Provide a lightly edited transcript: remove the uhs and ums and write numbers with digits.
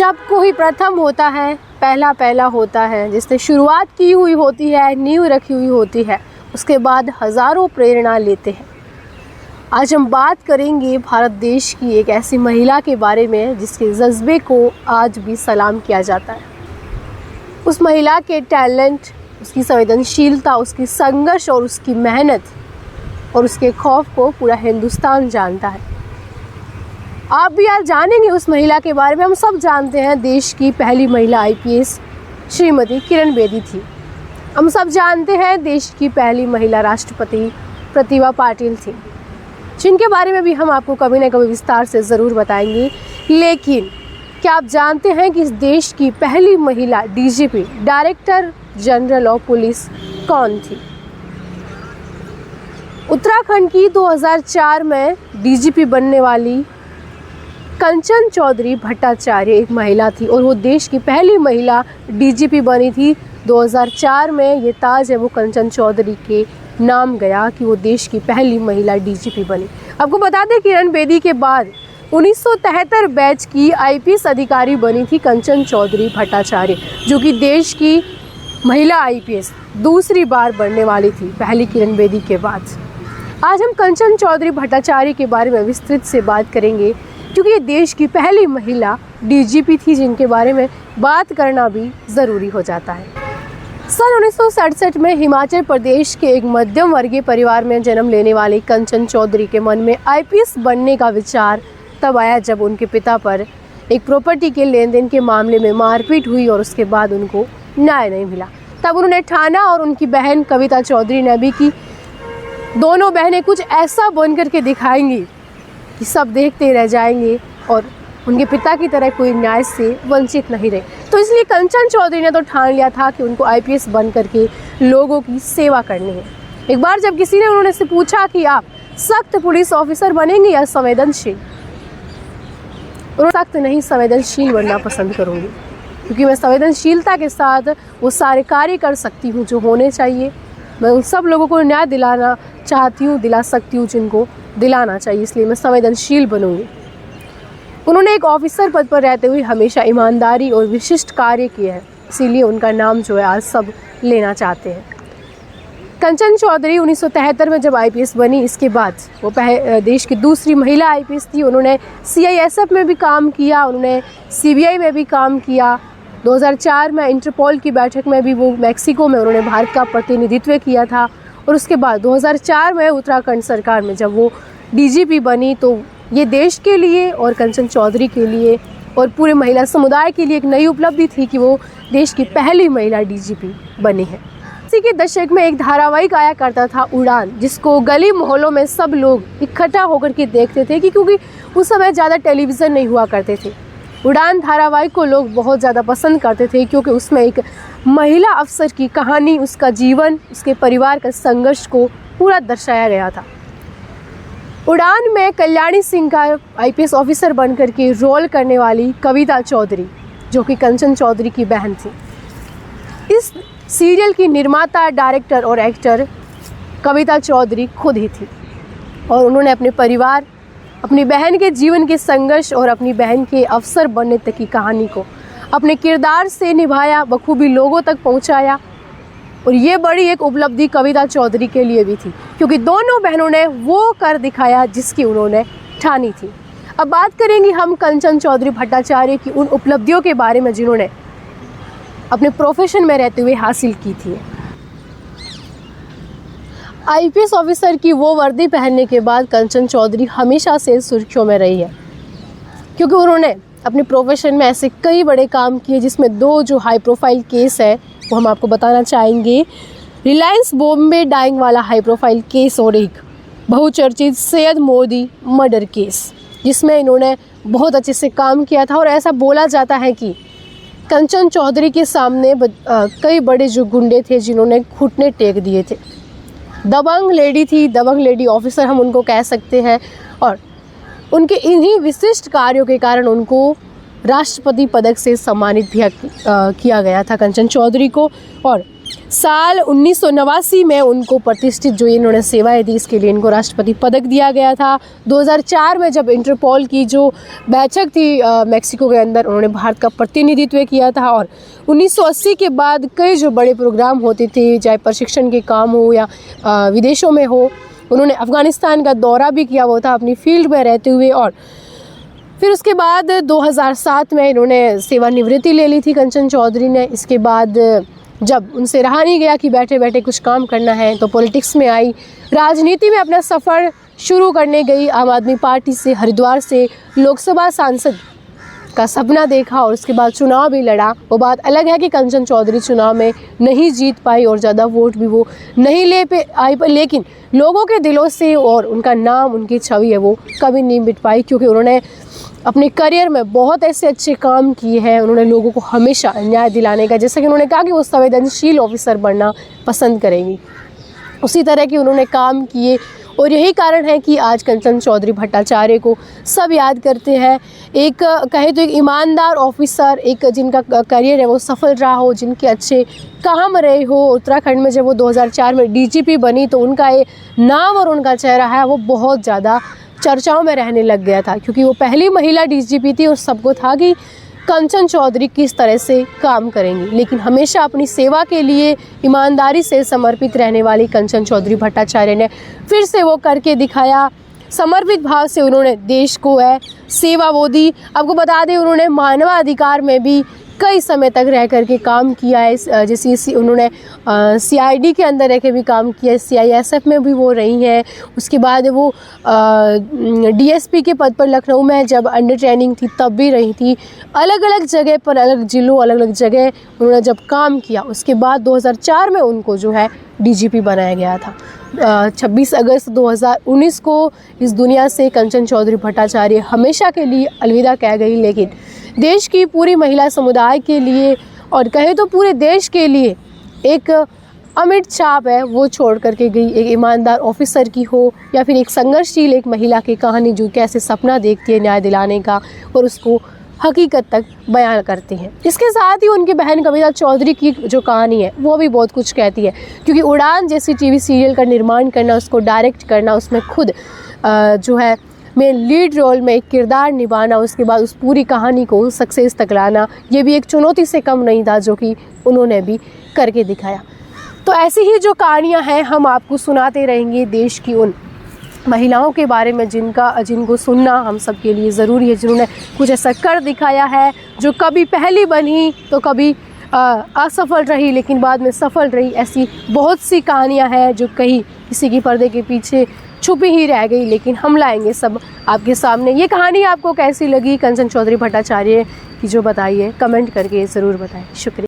जब कोई प्रथम होता है, पहला पहला होता है, जिसने शुरुआत की हुई होती है, नींव रखी हुई होती है, उसके बाद हज़ारों प्रेरणा लेते हैं। आज हम बात करेंगे भारत देश की एक ऐसी महिला के बारे में जिसके जज्बे को आज भी सलाम किया जाता है। उस महिला के टैलेंट, उसकी संवेदनशीलता, उसकी संघर्ष और उसकी मेहनत और उसके खौफ को पूरा हिंदुस्तान जानता है। आप भी आज जानेंगे उस महिला के बारे में। हम सब जानते हैं देश की पहली महिला आईपीएस श्रीमती किरण बेदी थी। हम सब जानते हैं देश की पहली महिला राष्ट्रपति प्रतिभा पाटिल थी, जिनके बारे में भी हम आपको कभी न कभी विस्तार से ज़रूर बताएंगे। लेकिन क्या आप जानते हैं कि इस देश की पहली महिला DGP, director general of police कौन थी? उत्तराखंड की 2004 में डीजीपी बनने वाली कंचन चौधरी भट्टाचार्य एक महिला थी और वो देश की पहली महिला डीजीपी बनी थी। 2004 में ये ताज है वो कंचन चौधरी के नाम गया कि वो देश की पहली महिला डीजीपी बनी। आपको बता दें किरण बेदी के बाद 1973 बैच की आईपीएस अधिकारी बनी थी कंचन चौधरी भट्टाचार्य, जो कि देश की महिला आईपीएस दूसरी बार बनने वाली थी पहली किरण बेदी के बाद। आज हम कंचन चौधरी भट्टाचार्य के बारे में विस्तृत से बात करेंगे, क्योंकि ये देश की पहली महिला डीजीपी थी, जिनके बारे में बात करना भी ज़रूरी हो जाता है। सन 1967 में हिमाचल प्रदेश के एक मध्यम वर्गीय परिवार में जन्म लेने वाली कंचन चौधरी के मन में आईपीएस बनने का विचार तब आया जब उनके पिता पर एक प्रॉपर्टी के लेन देन के मामले में मारपीट हुई और उसके बाद उनको न्याय नहीं मिला। तब उन्होंने ठाना और उनकी बहन कविता चौधरी ने भी कि दोनों बहनें कुछ ऐसा बन करके दिखाएंगी कि सब देखते रह जाएंगे और उनके पिता की तरह कोई न्याय से वंचित नहीं रहे। तो इसलिए कंचन चौधरी ने तो ठान लिया था कि उनको आईपीएस बन करके लोगों की सेवा करनी है। एक बार जब किसी ने उन्होंने से पूछा कि आप सख्त पुलिस ऑफिसर बनेंगे या संवेदनशील, उन्होंने सख्त नहीं, संवेदनशील बनना पसंद करूँगी, क्योंकि मैं संवेदनशीलता के साथ वो सारे कार्य कर सकती हूँ जो होने चाहिए। मैं उन सब लोगों को न्याय दिलाना चाहती हूँ, दिला सकती हूँ जिनको दिलाना चाहिए, इसलिए मैं संवेदनशील बनूंगी। उन्होंने एक ऑफिसर पद पर रहते हुए हमेशा ईमानदारी और विशिष्ट कार्य किए हैं, इसीलिए उनका नाम जो है आज सब लेना चाहते हैं। कंचन चौधरी 1973 में जब आईपीएस बनी, इसके बाद वो देश की दूसरी महिला आईपीएस थी। उन्होंने सीआईएसएफ में भी काम किया, उन्होंने सीबीआई में भी काम किया। 2004 में इंटरपोल की बैठक में भी वो मैक्सिको में उन्होंने भारत का प्रतिनिधित्व किया था। और उसके बाद 2004 में उत्तराखंड सरकार में जब वो डीजीपी बनी, तो ये देश के लिए और कंचन चौधरी के लिए और पूरे महिला समुदाय के लिए एक नई उपलब्धि थी कि वो देश की पहली महिला डीजीपी बनी है। इसी के दशक में एक धारावाहिक आया करता था उड़ान, जिसको गली मोहल्लों में सब लोग इकट्ठा होकर के देखते थे क्योंकि उस समय ज़्यादा टेलीविज़न नहीं हुआ करते थे। उड़ान धारावाहिक को लोग बहुत ज़्यादा पसंद करते थे क्योंकि उसमें एक महिला अफसर की कहानी, उसका जीवन, उसके परिवार का संघर्ष को पूरा दर्शाया गया था। उड़ान में कल्याणी सिंह का आईपीएस ऑफिसर बनकर के रोल करने वाली कविता चौधरी, जो कि कंचन चौधरी की बहन थी, इस सीरियल की निर्माता, डायरेक्टर और एक्टर कविता चौधरी खुद ही थी। और उन्होंने अपने परिवार, अपनी बहन के जीवन के संघर्ष और अपनी बहन के अफसर बनने तक की कहानी को अपने किरदार से निभाया, बखूबी लोगों तक पहुंचाया। और ये बड़ी एक उपलब्धि कविता चौधरी के लिए भी थी, क्योंकि दोनों बहनों ने वो कर दिखाया जिसकी उन्होंने ठानी थी। अब बात करेंगे हम कंचन चौधरी भट्टाचार्य की उन उपलब्धियों के बारे में जिन्होंने अपने प्रोफेशन में रहते हुए हासिल की थी। आईपीएस ऑफिसर की वो वर्दी पहनने के बाद कंचन चौधरी हमेशा से सुर्खियों में रही है, क्योंकि उन्होंने अपने प्रोफेशन में ऐसे कई बड़े काम किए, जिसमें दो जो हाई प्रोफाइल केस है वो हम आपको बताना चाहेंगे। रिलायंस बॉम्बे डाइंग वाला हाई प्रोफाइल केस और एक बहुचर्चित सैयद मोदी मर्डर केस, जिसमें इन्होंने बहुत अच्छे से काम किया था। और ऐसा बोला जाता है कि कंचन चौधरी के सामने कई बड़े जो गुंडे थे जिन्होंने घुटने टेक दिए थे। दबंग लेडी थी, दबंग लेडी ऑफिसर हम उनको कह सकते हैं। और उनके इन्हीं विशिष्ट कार्यों के कारण उनको राष्ट्रपति पदक से सम्मानित भी किया गया था कंचन चौधरी को। और साल 1989 में उनको प्रतिष्ठित जो इन्होंने सेवाएं दी इसके लिए इनको राष्ट्रपति पदक दिया गया था। 2004 में जब इंटरपोल की जो बैठक थी मैक्सिको के अंदर, उन्होंने भारत का प्रतिनिधित्व किया था। और 1980 के बाद कई जो बड़े प्रोग्राम होते थे, चाहे प्रशिक्षण के काम हो या विदेशों में हो, उन्होंने अफ़गानिस्तान का दौरा भी किया हुआ था अपनी फील्ड में रहते हुए। और फिर उसके बाद 2007 में इन्होंने सेवानिवृत्ति ले ली थी कंचन चौधरी ने। इसके बाद जब उनसे रहा नहीं गया कि बैठे बैठे कुछ काम करना है, तो पॉलिटिक्स में आई, राजनीति में अपना सफ़र शुरू करने गई। आम आदमी पार्टी से हरिद्वार से लोकसभा सांसद का सपना देखा और उसके बाद चुनाव भी लड़ा। वो बात अलग है कि कंचन चौधरी चुनाव में नहीं जीत पाई और ज़्यादा वोट भी वो नहीं ले आई, लेकिन लोगों के दिलों से और उनका नाम, उनकी छवि है वो कभी नहीं मिट पाई, क्योंकि उन्होंने अपने करियर में बहुत ऐसे अच्छे काम किए हैं। उन्होंने लोगों को हमेशा न्याय दिलाने का, जैसे कि उन्होंने कहा कि वो संवेदनशील ऑफिसर बनना पसंद करेंगी, उसी तरह के उन्होंने काम किए। और यही कारण है कि आज कंचन चौधरी भट्टाचार्य को सब याद करते हैं। एक कहे तो एक ईमानदार ऑफिसर, एक जिनका करियर है वो सफल रहा हो, जिनके अच्छे काम रहे हो। उत्तराखंड में जब वो 2004 में डीजीपी बनी तो उनका ये नाम और उनका चेहरा है वो बहुत ज़्यादा चर्चाओं में रहने लग गया था, क्योंकि वो पहली महिला डीजीपी थी और सबको था कि कंचन चौधरी किस तरह से काम करेंगी। लेकिन हमेशा अपनी सेवा के लिए ईमानदारी से समर्पित रहने वाली कंचन चौधरी भट्टाचार्य ने फिर से वो करके दिखाया। समर्पित भाव से उन्होंने देश को सेवा वो दी। आपको बता दें, उन्होंने मानवाधिकार में भी कई समय तक रह करके काम किया है। जैसे उन्होंने सीआईडी के अंदर रह के भी काम किया है, सीआईएसएफ में भी वो रही हैं। उसके बाद वो डीएसपी के पद पर लखनऊ में जब अंडर ट्रेनिंग थी तब भी रही थी। अलग अलग जगह पर, अलग जिलों, अलग अलग जगह उन्होंने जब काम किया, उसके बाद 2004 में उनको जो है डीजीपी बनाया गया था। 26 अगस्त 2019 को इस दुनिया से कंचन चौधरी भट्टाचार्य हमेशा के लिए अलविदा कह गई। लेकिन देश की पूरी महिला समुदाय के लिए और कहे तो पूरे देश के लिए एक अमिट छाप है वो छोड़ करके गई। एक ईमानदार ऑफिसर की हो या फिर एक संघर्षशील एक महिला की कहानी जो कैसे सपना देखती है न्याय दिलाने का और उसको हकीकत तक बयान करती हैं। इसके साथ ही उनकी बहन कविता चौधरी की जो कहानी है वो भी बहुत कुछ कहती है, क्योंकि उड़ान जैसी टीवी सीरियल का निर्माण करना, उसको डायरेक्ट करना, उसमें खुद जो है में लीड रोल में एक किरदार निभाना, उसके बाद उस पूरी कहानी को सक्सेस तक लाना, ये भी एक चुनौती से कम नहीं था, जो कि उन्होंने भी करके दिखाया। तो ऐसी ही जो कहानियाँ हैं हम आपको सुनाते रहेंगे देश की उन महिलाओं के बारे में जिनको सुनना हम सब के लिए ज़रूरी है, जिन्होंने कुछ ऐसा कर दिखाया है, जो कभी पहली बनी तो कभी असफल रही लेकिन बाद में सफल रही। ऐसी बहुत सी कहानियाँ हैं जो कहीं किसी की पर्दे के पीछे छुपी ही रह गई, लेकिन हम लाएंगे सब आपके सामने। ये कहानी आपको कैसी लगी कंचन चौधरी भट्टाचार्य की जो बताई है, कमेंट करके ज़रूर बताएं। शुक्रिया।